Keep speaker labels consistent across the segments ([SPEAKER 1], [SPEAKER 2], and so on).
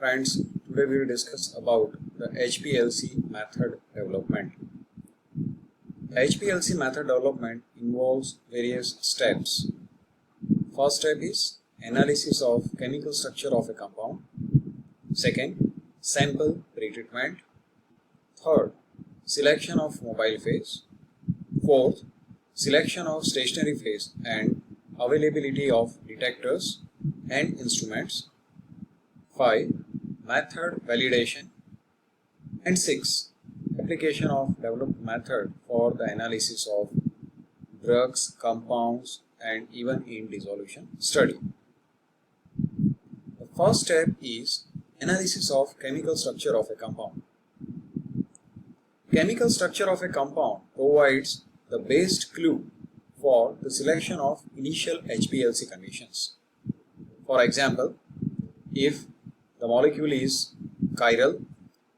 [SPEAKER 1] Friends, today we will discuss about the HPLC method development. The HPLC method development involves various steps. First step is analysis of chemical structure of a compound. Second, sample pretreatment. Third, selection of mobile phase. Fourth, selection of stationary phase and availability of detectors and instruments. 5. Method validation. And 6. Application of developed method for the analysis of drugs, compounds and even in dissolution study. The first step is analysis of chemical structure of a compound. Chemical structure of a compound provides the best clue for the selection of initial HPLC conditions. For example, if the molecule is chiral,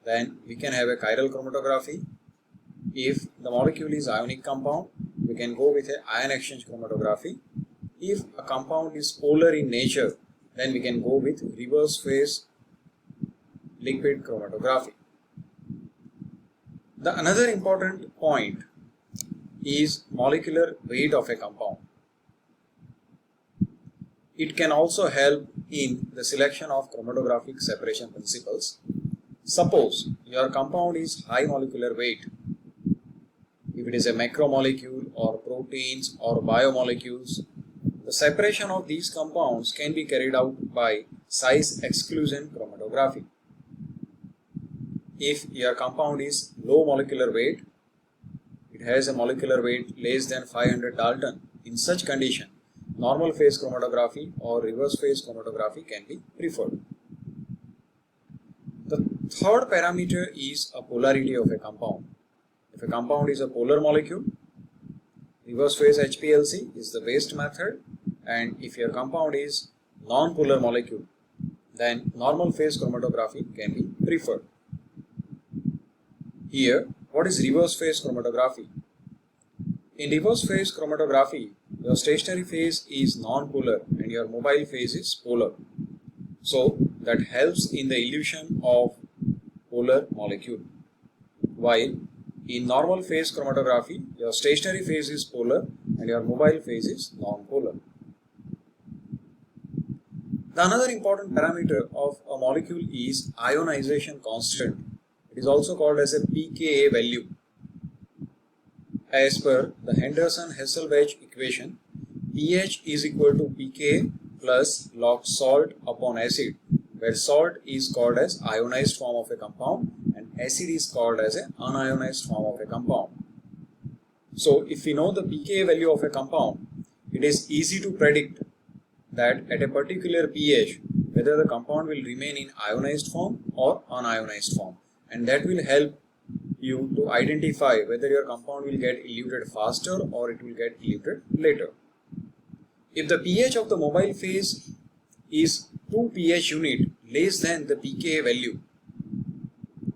[SPEAKER 1] then we can have a chiral chromatography. If the molecule is ionic compound, we can go with an ion exchange chromatography. If a compound is polar in nature, then we can go with reverse phase liquid chromatography. The another important point is molecular weight of a compound. It can also help in the selection of chromatographic separation principles. Suppose your compound is high molecular weight. If it is a macromolecule or proteins or biomolecules, the separation of these compounds can be carried out by size exclusion chromatography. If your compound is low molecular weight, it has a molecular weight less than 500 Dalton, in such condition, normal phase chromatography or reverse phase chromatography can be preferred. The third parameter is a polarity of a compound. If a compound is a polar molecule, reverse phase HPLC is the best method, and if your compound is non-polar molecule, then normal phase chromatography can be preferred. Here, what is reverse phase chromatography? In reverse phase chromatography, your stationary phase is non-polar and your mobile phase is polar. So that helps in the illusion of polar molecule. While in normal phase chromatography, your stationary phase is polar and your mobile phase is non-polar. The another important parameter of a molecule is ionization constant. It is also called as a pKa value. As per the Henderson-Hasselbalch equation, pH is equal to pKa plus log salt upon acid, where salt is called as ionized form of a compound and acid is called as an unionized form of a compound. So if we know the pKa value of a compound, it is easy to predict that at a particular pH whether the compound will remain in ionized form or unionized form, and that will help you to identify whether your compound will get eluted faster or it will get eluted later. If the pH of the mobile phase is 2 pH unit less than the pKa value,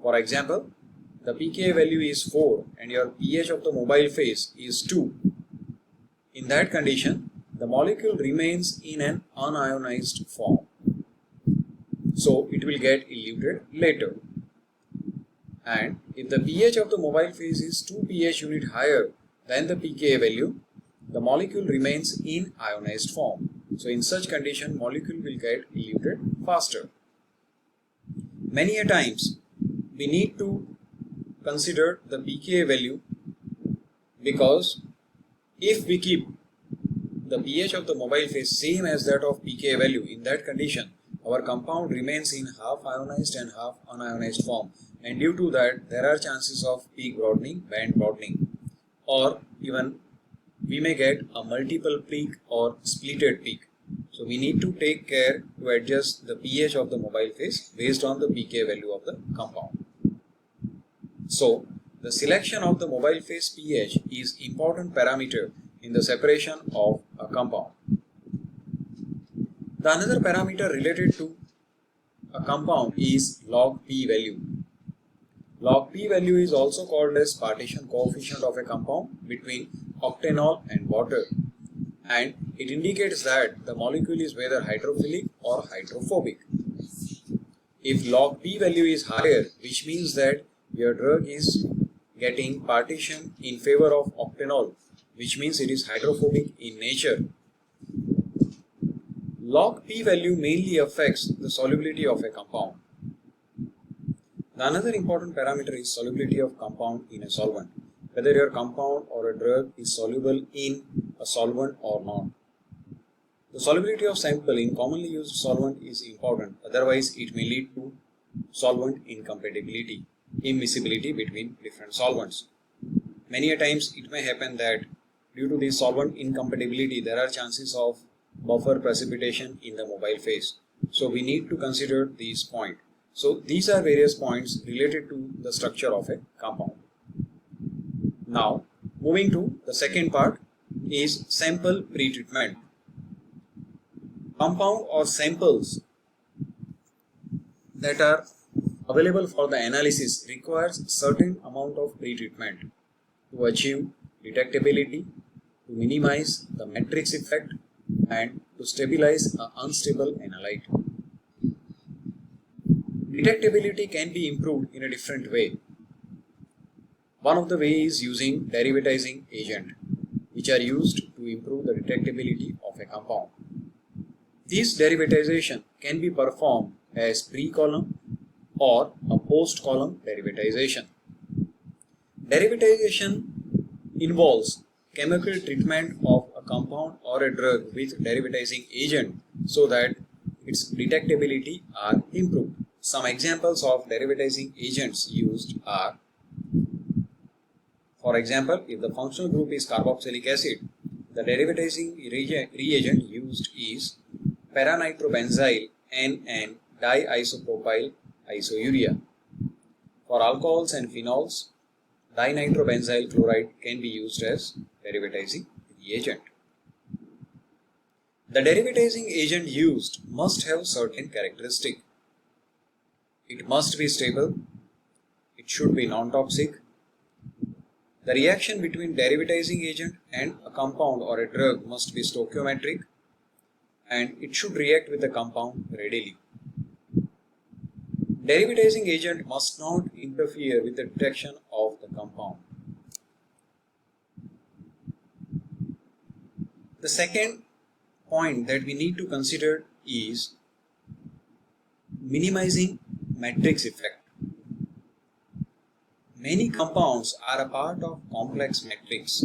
[SPEAKER 1] for example, the pKa value is 4 and your pH of the mobile phase is 2, in that condition, the molecule remains in an unionized form. So it will get eluted later. And if the pH of the mobile phase is 2 pH unit higher than the pKa value, the molecule remains in ionized form. So in such condition, molecule will get eluted faster. Many a times, we need to consider the pKa value, because if we keep the pH of the mobile phase same as that of pKa value, in that condition, our compound remains in half ionized and half unionized form, and due to that there are chances of peak broadening, band broadening, or even we may get a multiple peak or splitted peak. So we need to take care to adjust the pH of the mobile phase based on the pKa value of the compound. So the selection of the mobile phase pH is important parameter in the separation of a compound. The another parameter related to a compound is log P value. Log P value is also called as partition coefficient of a compound between octanol and water, and it indicates that the molecule is whether hydrophilic or hydrophobic. If log P value is higher, which means that your drug is getting partition in favor of octanol, which means it is hydrophobic in nature. Log P value mainly affects the solubility of a compound. The another important parameter is solubility of compound in a solvent, whether your compound or a drug is soluble in a solvent or not. The solubility of sample in commonly used solvent is important, otherwise it may lead to solvent incompatibility, immiscibility between different solvents. Many a times it may happen that due to this solvent incompatibility there are chances of buffer precipitation in the mobile phase. So we need to consider these points. So these are various points related to the structure of a compound. Now moving to the second part is sample pretreatment. Compound or samples that are available for the analysis requires certain amount of pretreatment to achieve detectability, to minimize the matrix effect, and to stabilize an unstable analyte. Detectability can be improved in a different way. One of the ways is using derivatizing agent, which are used to improve the detectability of a compound. This derivatization can be performed as pre-column or a post-column derivatization. Derivatization involves chemical treatment of a compound or a drug with derivatizing agent so that its detectability are improved. Some examples of derivatizing agents used are, for example, if the functional group is carboxylic acid, the derivatizing reagent used is para-nitrobenzyl NN diisopropyl isourea. For alcohols and phenols, dinitrobenzyl chloride can be used as derivatizing reagent. The derivatizing agent used must have certain characteristics. It must be stable, it should be non-toxic. The reaction between derivatizing agent and a compound or a drug must be stoichiometric, and it should react with the compound readily. Derivatizing agent must not interfere with the detection of the compound. The second point that we need to consider is minimizing matrix effect. Many compounds are a part of complex matrix,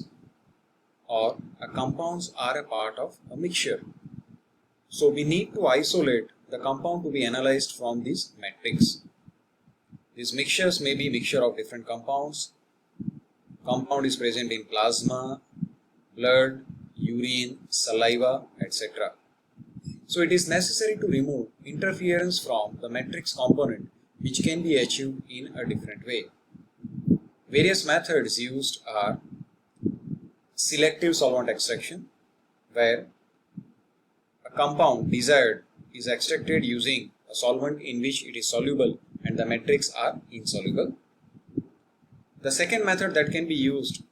[SPEAKER 1] or compounds are a part of a mixture. So we need to isolate the compound to be analyzed from this matrix. These mixtures may be mixture of different compounds. Compound is present in plasma, blood, urine, saliva, etc. So it is necessary to remove interference from the matrix component, which can be achieved in a different way. Various methods used are selective solvent extraction, where a compound desired is extracted using a solvent in which it is soluble and the matrix are insoluble. The second method that can be used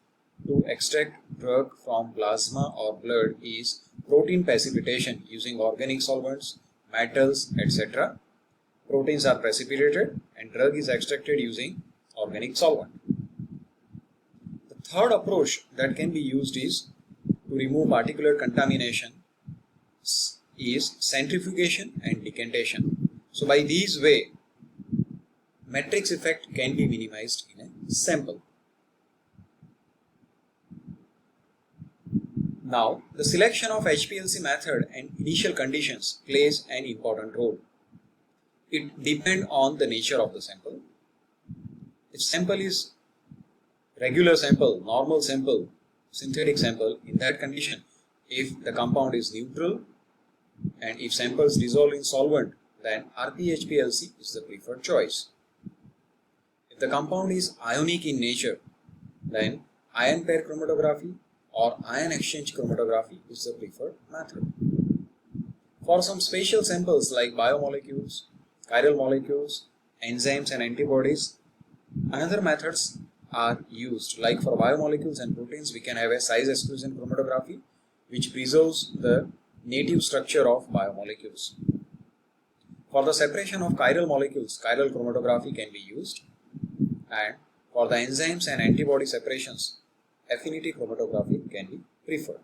[SPEAKER 1] to extract drug from plasma or blood is protein precipitation using organic solvents, metals, etc. Proteins are precipitated and drug is extracted using organic solvent. The third approach that can be used is to remove particular contamination is centrifugation and decantation. So by these way, matrix effect can be minimized in a sample. Now, the selection of HPLC method and initial conditions plays an important role. It depends on the nature of the sample. If sample is regular sample, normal sample, synthetic sample, in that condition, if the compound is neutral and if samples dissolve in solvent, then RPHPLC is the preferred choice. If the compound is ionic in nature, then ion pair chromatography or ion exchange chromatography is the preferred method. For some special samples like biomolecules, chiral molecules, enzymes and antibodies, another methods are used. Like for biomolecules and proteins, we can have a size exclusion chromatography which preserves the native structure of biomolecules. For the separation of chiral molecules, chiral chromatography can be used, and for the enzymes and antibody separations, affinity chromatography can be preferred.